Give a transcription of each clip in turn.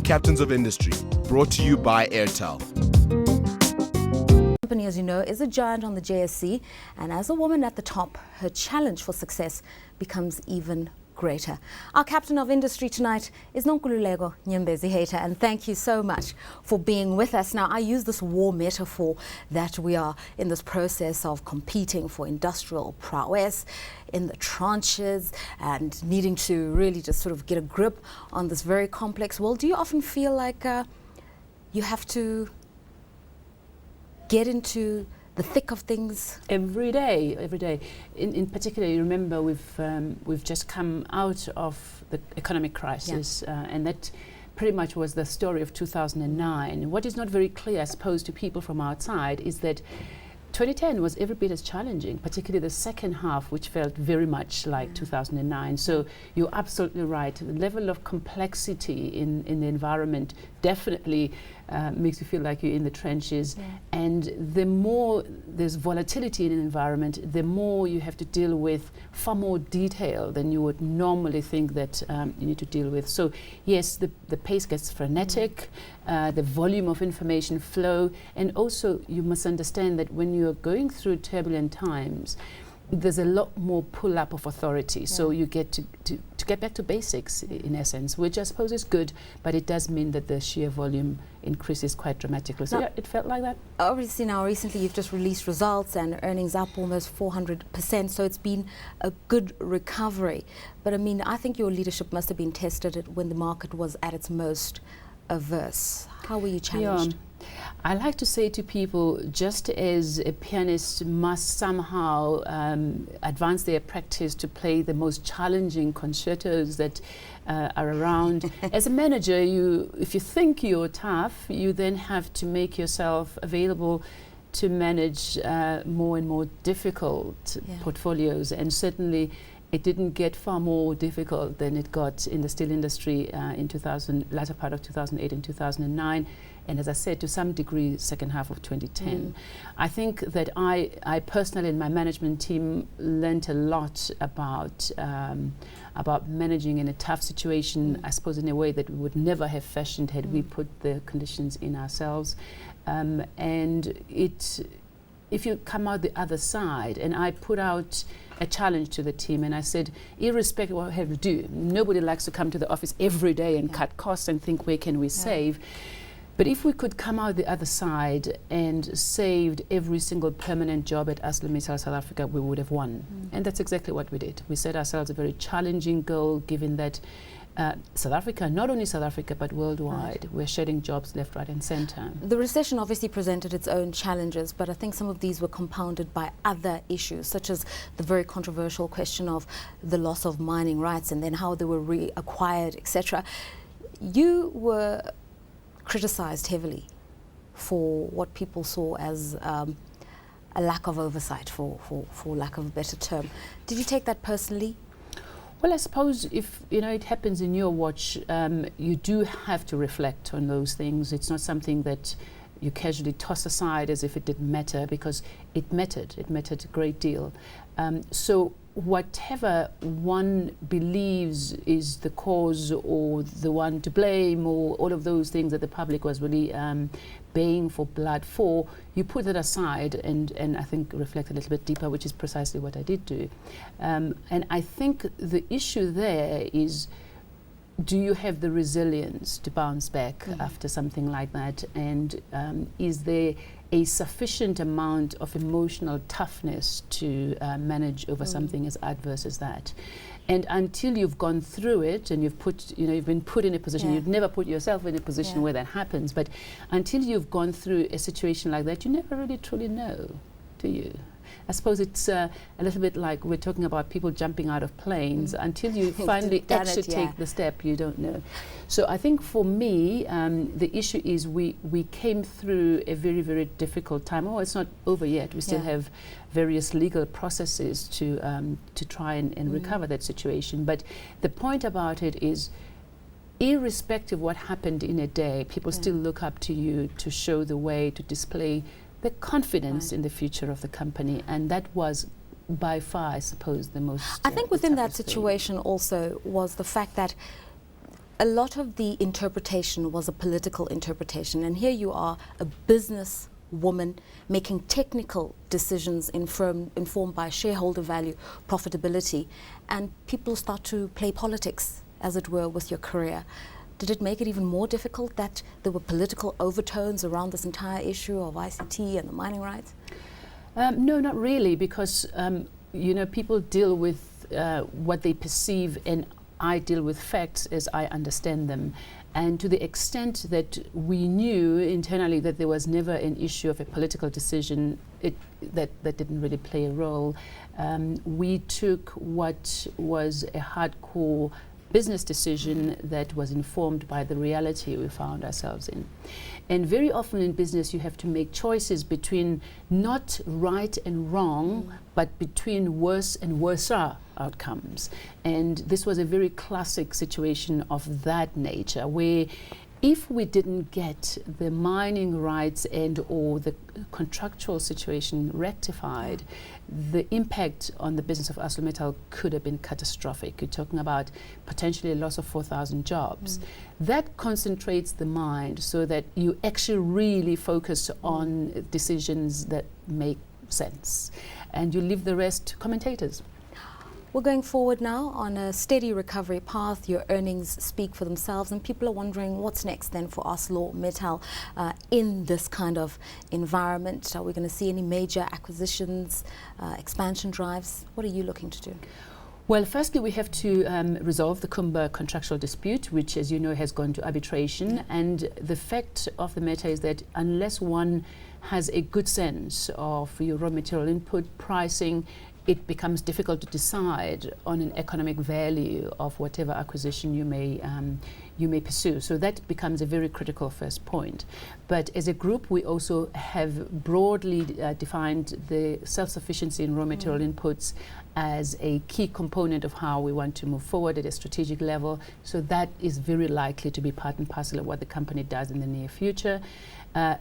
Captains of Industry, brought to you by Airtel. Company, as you know, is a giant on the JSE, and as a woman at the top, her challenge for success becomes even greater. Our Captain of Industry tonight is Nku Nyembezi-Heita, and thank you so much for being with us. Now, I use this war metaphor that we are in this process of competing for industrial prowess in the trenches and needing to really just sort of get a grip on this very complex world. Do you often feel like you have to get into the thick of things? Every day. In particular, you remember we've just come out of the economic crisis, and that pretty much was the story of 2009. What is not very clear, I suppose, to people from outside is that 2010 was every bit as challenging, particularly the second half, which felt very much like 2009. So you're absolutely right. The level of complexity in the environment definitely makes you feel like you're in the trenches. Yeah. And the more there's volatility in an environment, the more you have to deal with far more detail than you would normally think that you need to deal with. So yes, the pace gets frenetic, the volume of information flow, and also you must understand that when you're going through turbulent times, there's a lot more pull-up of authority. So you get to get back to basics, in essence, which I suppose is good, but it does mean that the sheer volume increases quite dramatically. So yeah, it felt like that. Obviously now recently you've just released results and earnings up almost 400%, so it's been a good recovery. But I mean, I think your leadership must have been tested when the market was at its most averse. How were you challenged? Yeah. I like to say to people, just as a pianist must somehow advance their practice to play the most challenging concertos that are around, as a manager, if you think you're tough, you then have to make yourself available to manage more and more difficult portfolios. And certainly it didn't get far more difficult than it got in the steel industry in latter part of 2008 and 2009. And as I said, to some degree, second half of 2010. I think that I personally and my management team learned a lot about managing in a tough situation, I suppose in a way that we would never have fashioned had we put the conditions in ourselves. And if you come out the other side, and I put out a challenge to the team, and I said, irrespective of what we have to do, nobody likes to come to the office every day and cut costs and think, where can we save? But if we could come out the other side and saved every single permanent job at ArcelorMittal South Africa, we would have won. And that's exactly what we did. We set ourselves a very challenging goal, given that South Africa, not only South Africa, but worldwide, we're shedding jobs left, right, and center. The recession obviously presented its own challenges, but I think some of these were compounded by other issues, such as the very controversial question of the loss of mining rights and then how they were reacquired, etc. You were criticized heavily for what people saw as a lack of oversight, for lack of a better term. Did you take that personally? Well, I suppose if it happens in your watch, you do have to reflect on those things. It's not something that you casually toss aside as if it didn't matter, because it mattered. It mattered a great deal. So whatever one believes is the cause or the one to blame, or all of those things that the public was really baying for blood for, you put it aside and I think reflect a little bit deeper, which is precisely what I did do. And I think the issue there is, do you have the resilience to bounce back after something like that? And is there a sufficient amount of emotional toughness to manage over something as adverse as that? And until you've gone through it and you've been put in a position, you've never put yourself in a position where that happens, but until you've gone through a situation like that, you never really truly know, do you? I suppose it's a little bit like we're talking about people jumping out of planes. Until you finally actually take the step, you don't know. So I think for me, the issue is we came through a very, very difficult time. Oh, it's not over yet. We still have various legal processes to try and recover that situation. But the point about it is, irrespective of what happened in a day, people still look up to you to show the way, to display the confidence in the future of the company. And that was by far, I suppose, the most I think within that situation also was the fact that a lot of the interpretation was a political interpretation, and here you are, a business woman making technical decisions informed by shareholder value, profitability, and people start to play politics, as it were, with your career. Did it make it even more difficult that there were political overtones around this entire issue of ICT and the mining rights? No, not really, because people deal with what they perceive, and I deal with facts as I understand them. And to the extent that we knew internally that there was never an issue of a political decision, that didn't really play a role. We took what was a hardcore business decision that was informed by the reality we found ourselves in. And very often in business you have to make choices between not right and wrong, but between worse and worser outcomes. And this was a very classic situation of that nature, where if we didn't get the mining rights and or the contractual situation rectified, the impact on the business of ArcelorMittal could have been catastrophic. You're talking about potentially a loss of 4,000 jobs. That concentrates the mind so that you actually really focus on decisions that make sense, and you leave the rest to commentators. We're going forward now on a steady recovery path. Your earnings speak for themselves, and people are wondering what's next then for ArcelorMittal in this kind of environment. Are we going to see any major acquisitions, expansion drives? What are you looking to do? Well, firstly, we have to resolve the Kumba contractual dispute, which, as you know, has gone to arbitration. And the fact of the matter is that unless one has a good sense of your raw material input pricing, it becomes difficult to decide on an economic value of whatever acquisition you may pursue. So that becomes a very critical first point. But as a group, we also have broadly defined the self-sufficiency in raw material inputs as a key component of how we want to move forward at a strategic level. So that is very likely to be part and parcel of what the company does in the near future.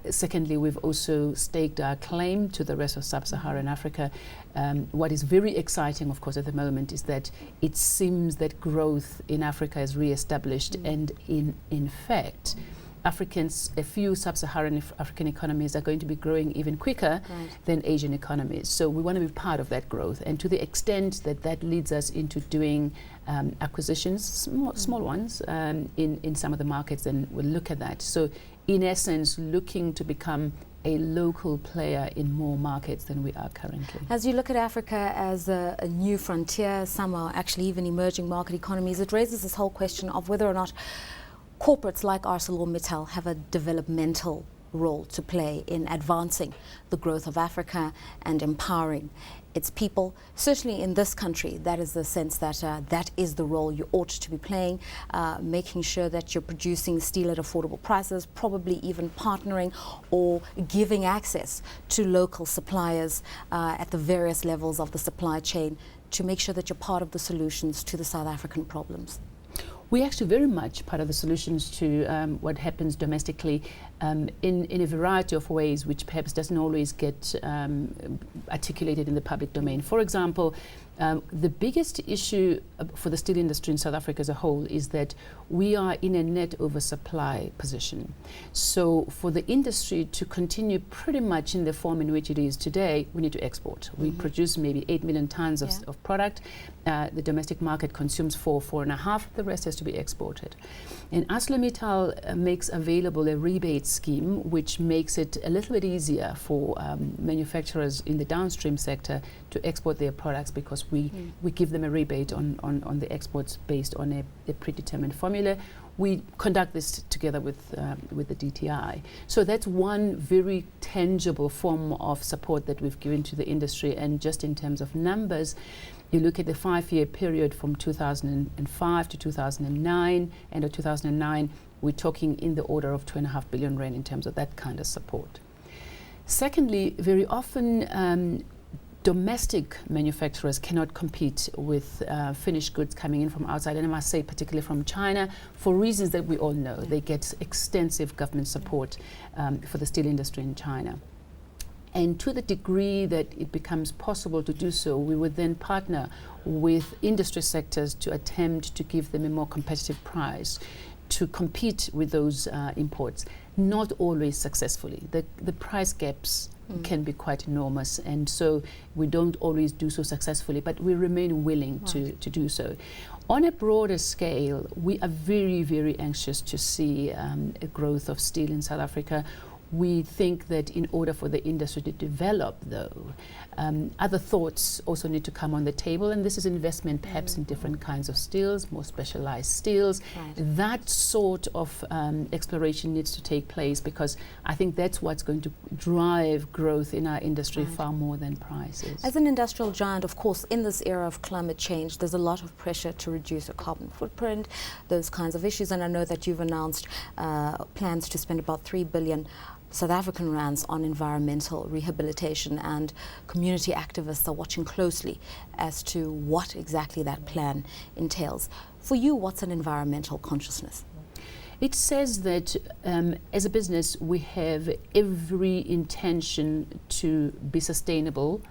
Secondly, we've also staked our claim to the rest of sub-Saharan Africa. What is very exciting, of course, at the moment is that it seems that growth in Africa is re-established, and in fact, a few sub-Saharan African economies are going to be growing even quicker than Asian economies. So we want to be part of that growth, and to the extent that that leads us into doing acquisitions, small ones, in some of the markets, then we'll look at that. So in essence, looking to become a local player in more markets than we are currently. As you look at Africa as a new frontier, some are actually even emerging market economies, it raises this whole question of whether or not corporates like ArcelorMittal have a developmental role to play in advancing the growth of Africa and empowering its people. Certainly in this country, that is the sense that that is the role you ought to be playing, making sure that you're producing steel at affordable prices, probably even partnering or giving access to local suppliers at the various levels of the supply chain to make sure that you're part of the solutions to the South African problems. We're actually very much part of the solutions to what happens domestically in a variety of ways, which perhaps doesn't always get articulated in the public domain. For example, the biggest issue for the steel industry in South Africa as a whole is that we are in a net oversupply position. So for the industry to continue pretty much in the form in which it is today, we need to export. We produce maybe 8 million tons of product. The domestic market consumes 4.5. The rest has to be exported. And ArcelorMittal makes available a rebate scheme which makes it a little bit easier for manufacturers in the downstream sector to export their products, because we give them a rebate on the exports based on a predetermined formula. We conduct this together with the DTI. So that's one very tangible form of support that we've given to the industry. And just in terms of numbers, you look at the 5-year period from 2005 to 2009, end of 2009, we're talking in the order of 2.5 billion rand in terms of that kind of support. Secondly, very often domestic manufacturers cannot compete with finished goods coming in from outside, and I must say particularly from China, for reasons that we all know. They get extensive government support for the steel industry in China. And to the degree that it becomes possible to do so, we would then partner with industry sectors to attempt to give them a more competitive price to compete with those imports, not always successfully. The price gaps can be quite enormous, and so we don't always do so successfully, but we remain willing to do so. On a broader scale, we are very, very anxious to see a growth of steel in South Africa. We think that in order for the industry to develop, though, other thoughts also need to come on the table, and this is investment perhaps in different kinds of steels, more specialized steels. That sort of exploration needs to take place, because I think that's what's going to drive growth in our industry far more than prices. As an industrial giant, of course, in this era of climate change, there's a lot of pressure to reduce a carbon footprint, those kinds of issues, and I know that you've announced plans to spend about 3 billion South African rands on environmental rehabilitation, and community activists are watching closely as to what exactly that plan entails. For you, what's an environmental consciousness? It says that as a business, we have every intention to be sustainable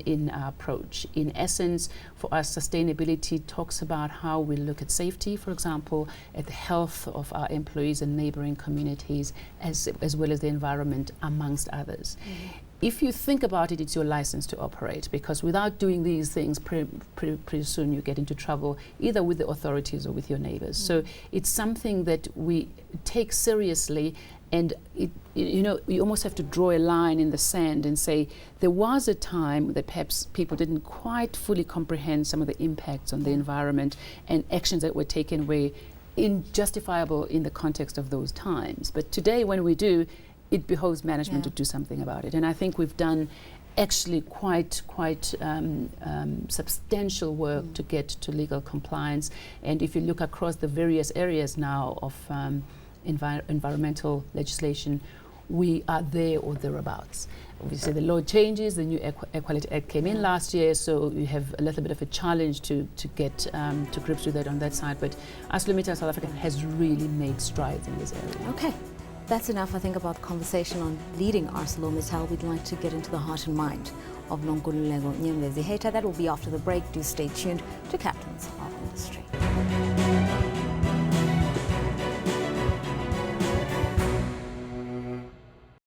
in our approach. In essence, for us, sustainability talks about how we look at safety, for example, at the health of our employees and neighboring communities, as well as the environment, amongst others. If you think about it, it's your license to operate, because without doing these things, pretty soon you get into trouble, either with the authorities or with your neighbors. So it's something that we take seriously, and you almost have to draw a line in the sand and say, there was a time that perhaps people didn't quite fully comprehend some of the impacts on the environment, and actions that were taken were injustifiable in the context of those times. But today, when we do, it behoves management to do something about it. And I think we've done actually quite substantial work to get to legal compliance. And if you look across the various areas now of environmental legislation, we are there or thereabouts. Obviously, the law changes, the new Equality Act came in last year, so you have a little bit of a challenge to get to grips with that on that side. But ArcelorMittal South Africa has really made strides in this area. Okay. That's enough, I think, about the conversation on leading ArcelorMittal. We'd like to get into the heart and mind of Nku Nyembezi-Heita. That will be after the break. Do stay tuned to Captains of Industry.